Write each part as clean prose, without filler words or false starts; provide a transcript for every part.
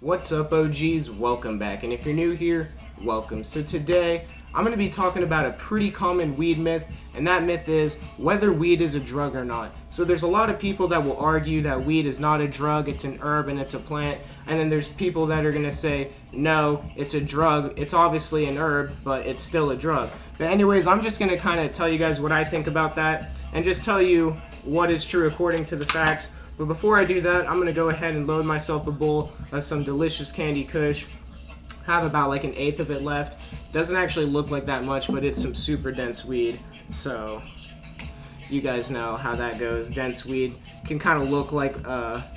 What's up, OGs? Welcome back, and if you're new here, welcome. So today, I'm going to be talking about a pretty common weed myth, and that myth is whether weed is a drug or not. So there's a lot of people that will argue that weed is not a drug, it's an herb and it's a plant, and then there's people that are going to say, no, it's a drug, it's obviously an herb, but it's still a drug. But anyways, I'm just going to kind of tell you guys what I think about that, and just tell you what is true according to the facts. But before I do that, I'm going to go ahead and load myself a bowl of some delicious Candy Kush. Have about like an eighth of it left. Doesn't actually look like that much, but it's some super dense weed. So you guys know how that goes. Dense weed can kind of look like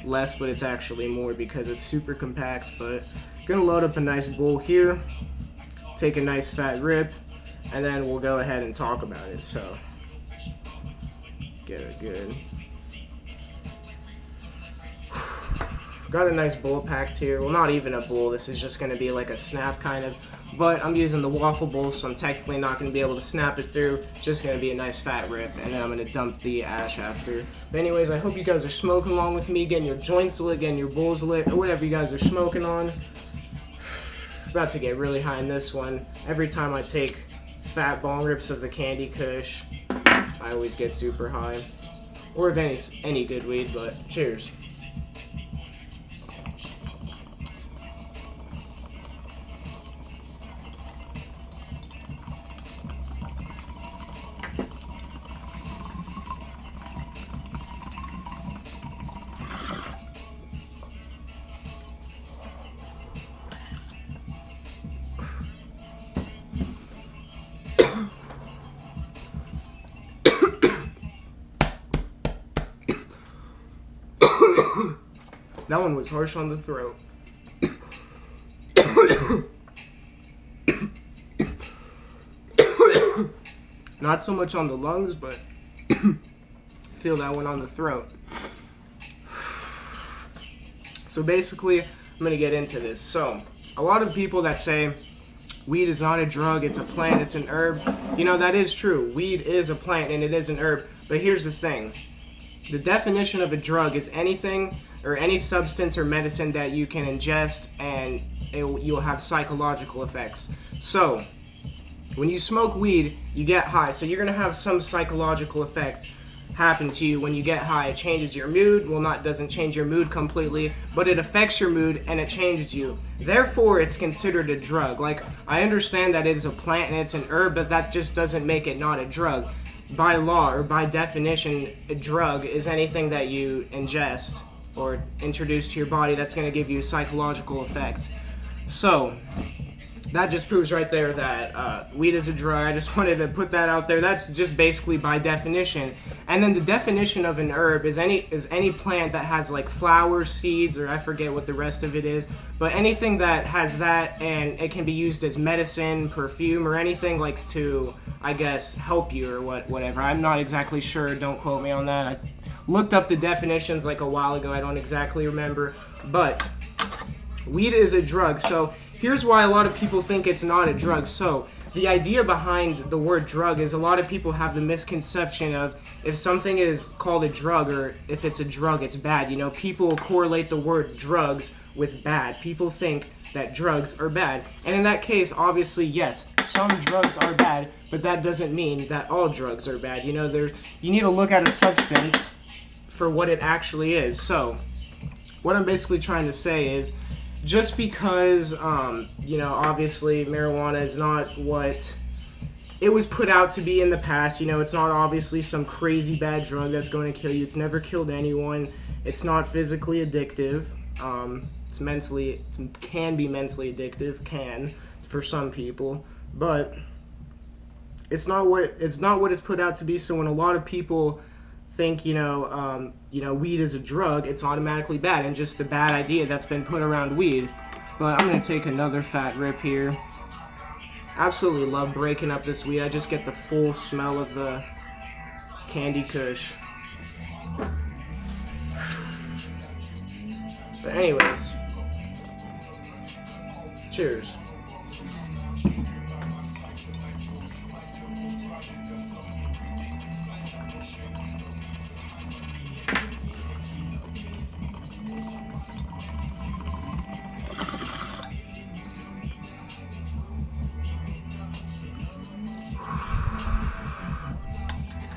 less, but it's actually more because it's super compact. But gonna load up a nice bowl here. Take a nice fat rip, and then we'll go ahead and talk about it. So get it good. Got a nice bowl packed here. Well, not even a bowl. This is just going to be like a snap kind of. But I'm using the waffle bowl, so I'm technically not going to be able to snap it through. It's just going to be a nice fat rip, and then I'm going to dump the ash after. But anyways, I hope you guys are smoking along with me, getting your joints lit, getting your bowls lit, or whatever you guys are smoking on. About to get really high in this one. Every time I take fat bong rips of the Candy Kush, I always get super high. Or of any good weed, but cheers. That one was harsh on the throat. Not so much on the lungs, but feel that one on the throat. So basically, I'm gonna get into this. So, a lot of the people that say weed is not a drug, it's a plant, it's an herb, you know, that is true. Weed is a plant and it is an herb, but here's the thing. The definition of a drug is anything or any substance or medicine that you can ingest and you'll have psychological effects. So, when you smoke weed, you get high. So you're going to have some psychological effect happen to you when you get high. It changes your mood. Well, doesn't change your mood completely, but it affects your mood and it changes you. Therefore, it's considered a drug. Like, I understand that it's a plant and it's an herb, but that just doesn't make it not a drug. By law, or by definition, a drug is anything that you ingest or introduce to your body that's going to give you a psychological effect. So, that just proves right there that weed is a drug. I just wanted to put that out there. That's just basically by definition. And then the definition of an herb is any plant that has like flowers, seeds, or I forget what the rest of it is, but anything that has that and it can be used as medicine, perfume, or anything like to, I guess, help you or whatever. I'm not exactly sure. Don't quote me on that. I looked up the definitions like a while ago. I don't exactly remember. But weed is a drug. So here's why a lot of people think it's not a drug. So the idea behind the word drug is a lot of people have the misconception of if something is called a drug or if it's a drug, it's bad. You know, people correlate the word drugs with bad. People think that drugs are bad. And in that case, obviously, yes, some drugs are bad, but that doesn't mean that all drugs are bad. You know, you need to look at a substance for what it actually is. So what I'm basically trying to say is, just because, you know, obviously marijuana is not what it was put out to be in the past. You know, it's not obviously some crazy bad drug that's going to kill you. It's never killed anyone. It's not physically addictive. It can be mentally addictive, for some people, but it's not what it's put out to be. So when a lot of people think, you know, weed is a drug, it's automatically bad, and just the bad idea that's been put around weed. But I'm going to take another fat rip here. Absolutely love breaking up this weed. I just get the full smell of the Candy Kush. But anyways, cheers.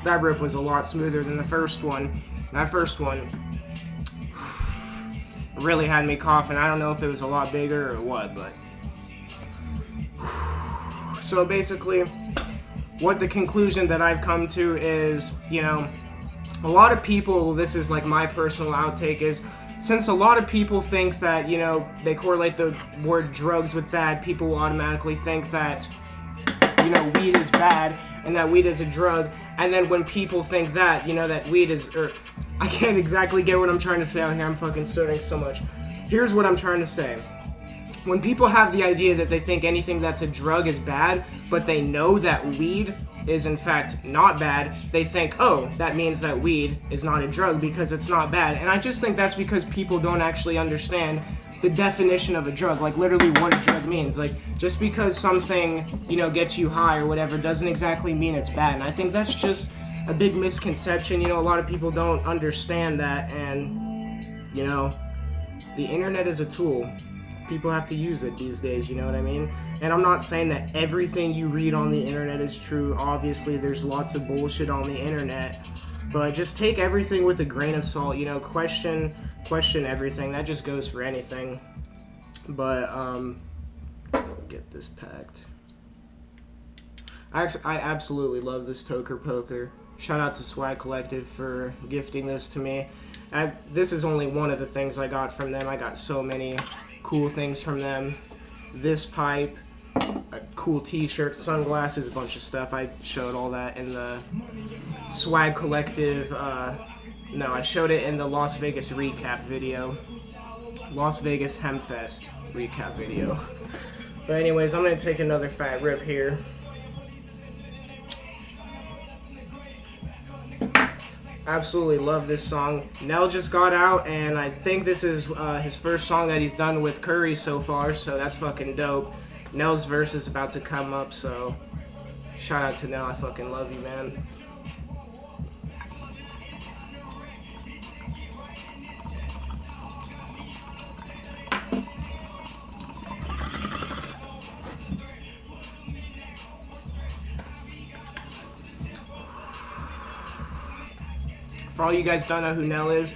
That rip was a lot smoother than the first one. That first one really had me coughing. I don't know if it was a lot bigger or what, but... So basically, what the conclusion that I've come to is, you know, a lot of people, this is like my personal outtake, is since a lot of people think that, you know, they correlate the word drugs with bad, people will automatically think that, you know, weed is bad and that weed is a drug. And then when people think that, you know, that weed is, or I can't exactly get what I'm trying to say out here. I'm fucking stuttering so much. Here's what I'm trying to say. When people have the idea that they think anything that's a drug is bad, but they know that weed is in fact not bad, they think, oh, that means that weed is not a drug because it's not bad. And I just think that's because people don't actually understand the definition of a drug, like literally what a drug means. Like, just because something, you know, gets you high or whatever doesn't exactly mean it's bad. And I think that's just a big misconception. You know, a lot of people don't understand that, and, you know, the internet is a tool. People have to use it these days, you know what I mean? And I'm not saying that everything you read on the internet is true. Obviously, there's lots of bullshit on the internet, but just take everything with a grain of salt, you know, question everything. That just goes for anything. But, get this packed. I absolutely love this Toker Poker. Shout out to Swag Collective for gifting this to me. This is only one of the things I got from them. I got so many cool things from them. This pipe, a cool t-shirt, sunglasses, a bunch of stuff. I showed all that in the Swag Collective, no, I showed it in the Las Vegas recap video. Las Vegas Hempfest recap video. But anyways, I'm gonna take another fat rip here. Absolutely love this song. Nell just got out, and I think this is his first song that he's done with Curry so far, so that's fucking dope. Nell's verse is about to come up, so shout out to Nell. I fucking love you, man. For all you guys don't know who Nell is,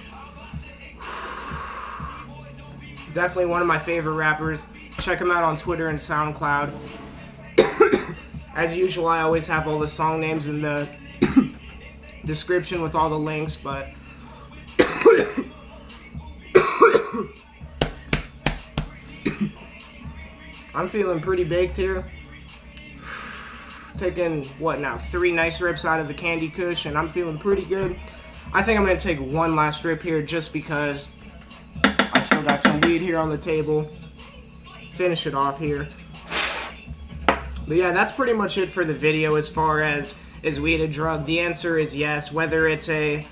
definitely one of my favorite rappers. Check him out on Twitter and SoundCloud. As usual, I always have all the song names in the description with all the links, but I'm feeling pretty baked here. Taking, what now, 3 nice rips out of the Candy Kush, and I'm feeling pretty good. I think I'm going to take one last rip here just because I still got some weed here on the table. Finish it off here. But yeah, that's pretty much it for the video as far as, is weed a drug? The answer is yes. Whether it's a,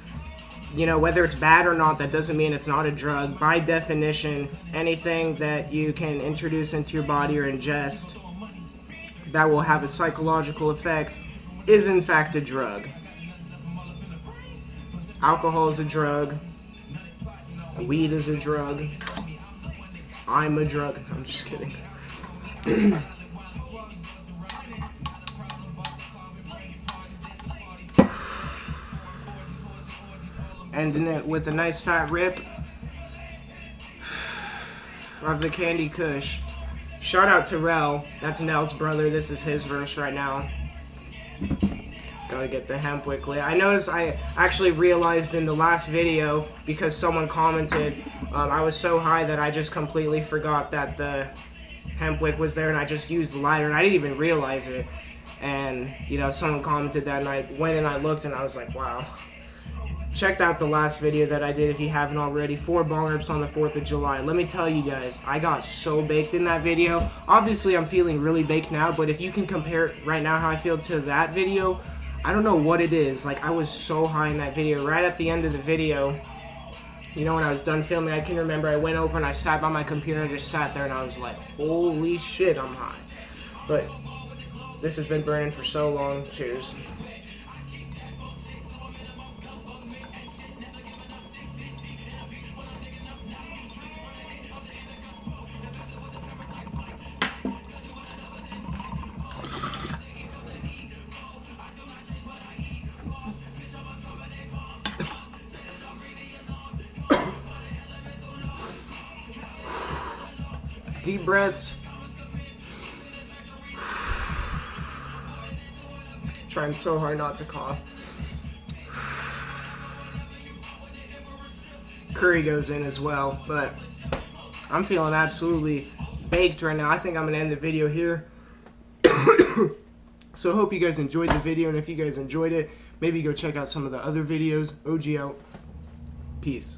you know, whether it's bad or not, that doesn't mean it's not a drug. By definition, anything that you can introduce into your body or ingest that will have a psychological effect is in fact a drug. Alcohol is a drug. Weed is a drug. I'm a drug. I'm just kidding. Ending it with a nice fat rip of the Candy Kush. Shout out to Rel. That's Nell's brother. This is his verse right now. Gotta get the hemp wick lit. I noticed, I actually realized in the last video, because someone commented, I was so high that I just completely forgot that the hemp wick was there, and I just used the lighter, and I didn't even realize it. And, you know, someone commented that, and I went and I looked, and I was like, wow. Checked out the last video that I did if you haven't already. 4 bong rips on the 4th of July. Let me tell you guys, I got so baked in that video. Obviously, I'm feeling really baked now, but if you can compare it right now how I feel to that video, I don't know what it is. Like, I was so high in that video. Right at the end of the video, you know, when I was done filming, I can remember I went over and I sat by my computer and just sat there and I was like, holy shit, I'm high. But this has been burning for so long. Cheers. deep breaths. Trying so hard not to cough. Curry goes in as well, but I'm feeling absolutely baked right now. I think I'm going to end the video here. So I hope you guys enjoyed the video, and if you guys enjoyed it, maybe go check out some of the other videos. OG out. Peace.